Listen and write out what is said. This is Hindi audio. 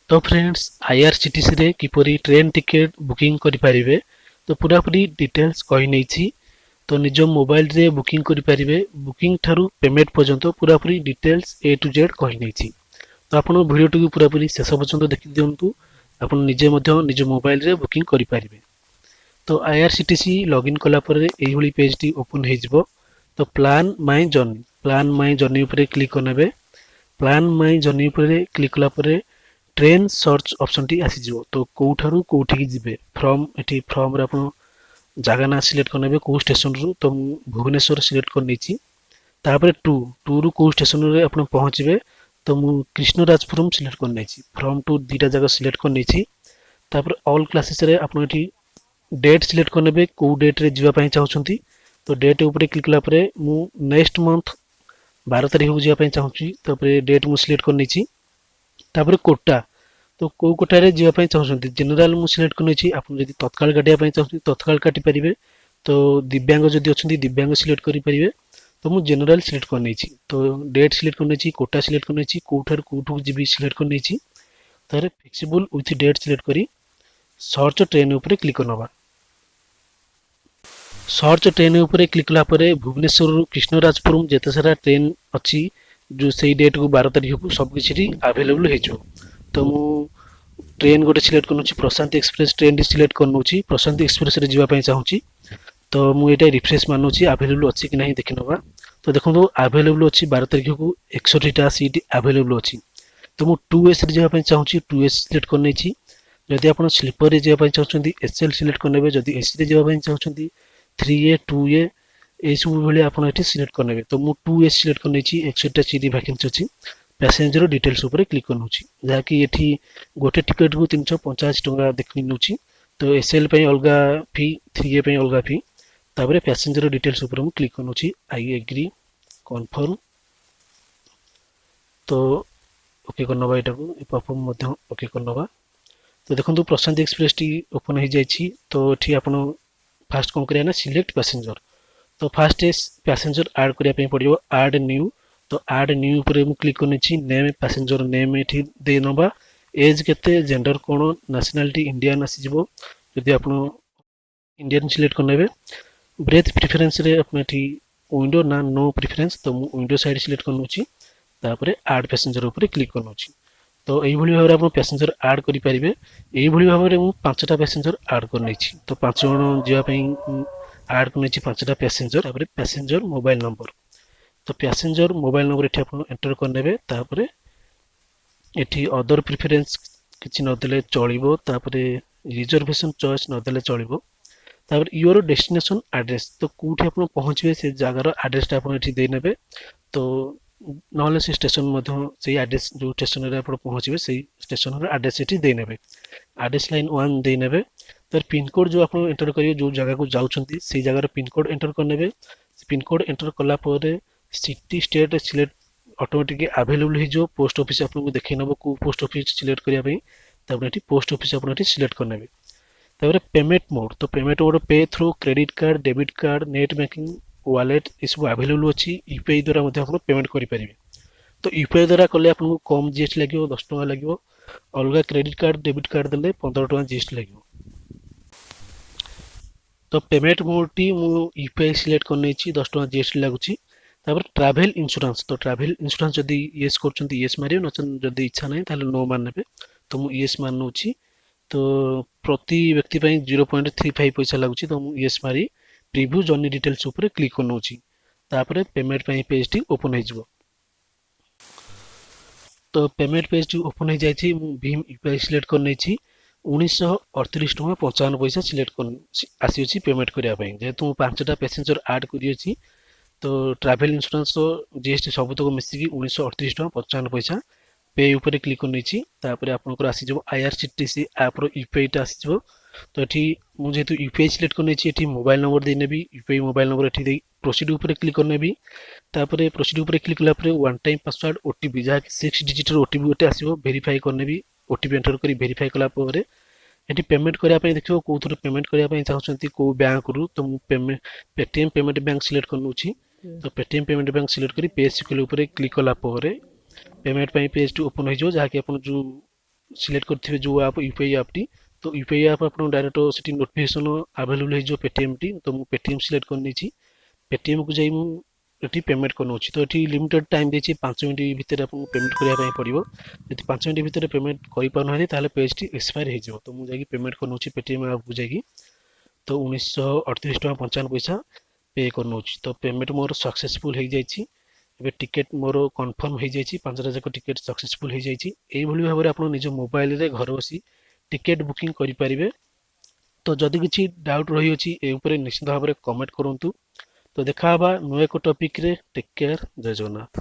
तो फ्रेंड्स आईआरसीटीसी रे किपरि ट्रेन टिकेट बुकिंग करि पारिबे तो पूरा पूरी डिटेल्स कहि नै छी। तो निज मोबाइल रे बुकिंग करि पारिबे बुकिंग ठारू पेमेंट पर्यंत पूरा पूरी डिटेल्स ए टू जेड कहि नै छी। तो आपण वीडियो टी पूरा पूरी शेष पर्यंत देखि दियंतु आपण निजे मध्य निज मोबाइल रे बुकिंग करि पारिबे। तो आईआरसीटीसी लॉगिन कला पर एही भली पेज टी ओपन हे जिवो। तो प्लान माय जर्नी ऊपर क्लिक करनेबे। प्लान माय जर्नी ऊपर क्लिक कला पर ट्रेन सर्च ऑप्शन टी आसी जिवो। तो कोठारू कोठी की जिबे फ्रॉम एठी फ्रॉम रे आपण जगह ना सिलेक्ट करनेबे को स्टेशन रु। तो भुवनेश्वर सिलेक्ट कर नेछि। तापर टू रु को स्टेशन रे आपण पहुंचबे। तो मु कृष्णराजपुरम सिलेक्ट कर नेछि। फ्रॉम टू दीटा जगह सिलेक्ट कर नेछि। तापर ऑल क्लासेस रे आपण एठी डेट सिलेक्ट करनेबे को डेट रे जिबा पई चाहउछंती। तो डेट ऊपर क्लिक कला पर मु नेक्स्ट मंथ 12 तारिख को जिबा पई चाहउछि। तापर डेट मु सिलेक्ट कर नेछि। तापर कोटा तो को कोटा रे जिबा पई चाहउछंती जनरल मु सिलेक्ट कर नेछि। आपण जदि तत्काल काटिया पई चाहउछंती तत्काल काटि परिबे। तो दिव्यांग जदि अछंती दिव्यांग सिलेक्ट करि परिबे। तो मु जनरल सिलेक्ट कर नेछि। तो डेट सिलेक्ट कर नेछि कोटा सिलेक्ट कर नेछि कोठार कोठु जिबी सिलेक्ट कर नेछि। तारे फ्लेक्सिबल विथ डेट सिलेक्ट करी सर्च ट्रेन ऊपर क्लिक करनबा। सर्च ट्रेन ऊपर क्लिक कला परे भुवनेश्वर कृष्णराजपुरम जेते सारा ट्रेन अछि जो सेई डेट को 12 तारिख को सब किछि अवेलेबल हे जो। तो मु ट्रेन गोटे सिलेक्ट करनुछि प्रशांत एक्सप्रेस ट्रेन सिलेक्ट करनुछि। प्रशांत एक्सप्रेस रे जिबा पई चाहूछि। तो मु एटा रिफ्रेश मानुछि अवेलेबल अछि कि नहीं देखि नबा। तो देखंतु अवेलेबल अछि 12 तारिख को 61 टा सीट अवेलेबल अछि। तो मु 2S रे जिबा पई चाहूछि 2S सिलेक्ट करनै छी। जदि आपण स्लीपर रे जिबा पई चाहउछंती एसएल सिलेक्ट करनेबे। जदि एसी रे जिबा पई चाहउछंती 3A 2A ए सब भली आपण एठी सिलेक्ट करनेबे। तो मु 2A सिलेक्ट करनै छी 61 टा सीट वैकेंसी अछि। पैसेंजर डिटेल्स ऊपर क्लिक करनुछि जहा कि एठी गोटे टिकट को 385 टका देखि नउछि। तो एसएल पई अलगा फी 3A पई अलगा फी। तापरे पैसेंजर डिटेल्स ऊपर मु क्लिक करनुछि आई एग्री कन्फर्म। तो ओके करनबा एटा को परफॉर्म मध्य ओके करनबा। तो देखंतु प्रशांत एक्सप्रेस टी ओपन हो जाइछि। तो एठी आपण फास्ट कोन करिया ना सिलेक्ट पैसेंजर। तो फास्ट पैसेंजर ऐड करिया पे पड़ियो ऐड न्यू। तो ऐड न्यू ऊपर मु क्लिक करने छी नेम पैसेंजर नेम एठी दे नबा। एज केते जेंडर कोन नेशनलिटी इंडियन आसी जिवो। जदि आपण इंडियन सिलेक्ट करनेबे। ब्रेथ प्रेफरेंस रे आपण एठी विंडो ना नो प्रेफरेंस। तो मु विंडो साइड सिलेक्ट करनु छी। तापरे ऐड पैसेंजर ऊपर क्लिक करनु छी। तो एही भली भाबरे आपण पैसेंजर ऐड करि परिबे। एही भली भाबरे मु 5टा पैसेंजर ऐड करनै छी। तो 5 जण जिया पई ऐड करनै छी 5टा पैसेंजर। तापरे पैसेंजर मोबाइल नंबर। तो पैसेंजर मोबाइल नंबर एठी आपण एंटर करनेबे। तापरे एठी अदर प्रेफरेंस किछि न देले चलिबो। तापरे रिजर्वेशन चॉइस न देले चलिबो। तापरे योर डेस्टिनेशन एड्रेस। तो कोठी आपण पहुंचबे से जगार एड्रेस टा आपण एठी दे नेबे। तो नहले से स्टेशन मध्य से एड्रेस जो स्टेशन रे आपण पहुंचबे से स्टेशन रे एड्रेस एठी दे नेबे। एड्रेस लाइन 1 दे नेबे। तर पिन कोड जो आपण एंटर करियो जो जगह को जाउछंती से जगह रे पिन कोड एंटर करनेबे। पिन कोड एंटर कला परे city state select automatic available हे जो पोस्ट ऑफिस आपन को देखै नबो को पोस्ट ऑफिस सिलेक्ट करिया पई। तापर एठी पोस्ट ऑफिस आपन एठी सिलेक्ट करनेबे। तापर पेमेंट मोड। तो पेमेंट मोड पे through credit card debit card net banking wallet इस सब अवेलेबल अछि। यूपीआई द्वारा मध्ये आपन पेमेंट करि परिबे। तो यूपीआई द्वारा कले आपन को कम जीएसटी लागियो 10 टका लागियो। अलगा क्रेडिट कार्ड डेबिट कार्ड देले 15 टका जीएसटी लागियो। तो पेमेंट मोड टी मु यूपीआई सिलेक्ट करनै छी 10 टका जीएसटी लागुची। तापर ट्रैवल इंश्योरेंस। तो ट्रैवल इंश्योरेंस जदि यस करचंती यस मारियो न जदि इच्छा नै ताले नो माननेबे। तो मु यस माननउची। तो प्रति व्यक्ति पई 0.35 पैसा लागुची। तो मु यस मारी प्रीव्यू जर्नी डिटेल्स ऊपर क्लिक करनउची। तापर पेमेंट पई पेज टी ओपन हे जिवो। तो पेमेंट पेज टी ओपन हे जायछि। मु भीम यूपीआई सिलेक्ट करनै छी 1938 टका 55 पैसा सिलेक्ट कर आसी अछि पेमेंट करिया पई। जेतु 5टा पैसेंजर ऐड करि अछि। तो ट्रैवल इंश्योरेंस जीएसटी सब तक मिसिकी 1938 टका 55 पैसा पे ऊपर क्लिक करनै छी। तापर आपनकर आसी जबो आईआरसीटीसी ऐप रो यूपीआई टा आसी जबो। तो एठी मु जेतु यूपीआई सिलेक्ट करनै छी एठी मोबाइल नंबर दे नेबी। यूपीआई मोबाइल नंबर एठी दे प्रोसीड ऊपर क्लिक करनेबी। तापर प्रोसीड ऊपर क्लिक कला पर वन टाइम पासवर्ड ओटीपी जहा कि 6 डिजिट रो ओटीपी ओटे आसीबो वेरीफाई करनेबी। ओटीपी एंटर करी वेरीफाई कला पर एठी पेमेंट करिया पई देखियो कोथुर पेमेंट करिया पई चाहछंती को बैंक रु। तो मु payment Paytm payment bank select करनु छी। तो पेटीएम पेमेंट बैंक सिलेक्ट करी पे सिक्वल ऊपर क्लिक कला पर पेमेंट पई पेज टू ओपन हो जो जहा कि अपन जो सिलेक्ट करथिबे जो आप यूपीआई ऐप टी तो यूपीआई ऐप आपन डायरेक्ट सेठी नोटिफिकेशन अवेलेबल हे जो पेटीएम टी तो मु पेटीएम सिलेक्ट करनी छी पेटीएम को जाई मु एटी पेमेंट करनोछि तो एटी लिमिटेड टाइम देछि 5 मिनिट भितर आपन पेमेंट करिया पय पड़िबो यदि 5 मिनिट भितर पेमेंट करि पाउनाहि ताले पेज टी एक्सपायर हे जिवो तो मु जाई पेमेंट करनोछि पेटीएम ऐप को जाई तो 1938 टका 55 पैसा पे करनोछि तो पेमेंट मोर सक्सेसफुल हे जाइछि ଏବେ ଟିକେଟ୍ ମୋର କନଫର୍ମ ହେଇଯାଇଛି 5ଟା ଯାକ ଟିକେଟ୍ ସକ୍ସେସଫୁଲ ହେଇଯାଇଛି ଏଇଭଳି ଭାବରେ ଆପଣ ନିଜ ମୋବାଇଲରେ ଘରେ ବସି ଟିକେଟ୍ ବୁକିଂ କରିପାରିବେ ତ ଯଦି କିଛି ଡାଉଟ୍ ରହିଅଛି ଏ ଉପରେ ନିଶ୍ଚିତ ଭାବରେ କମେଣ୍ଟ କରନ୍ତୁ ତ ଦେଖା ହବା ନୂଆ ଏକ ଟପିକରେ ଟେକ୍ କେୟାର ଜୟ ଜଗନ୍ନାଥ।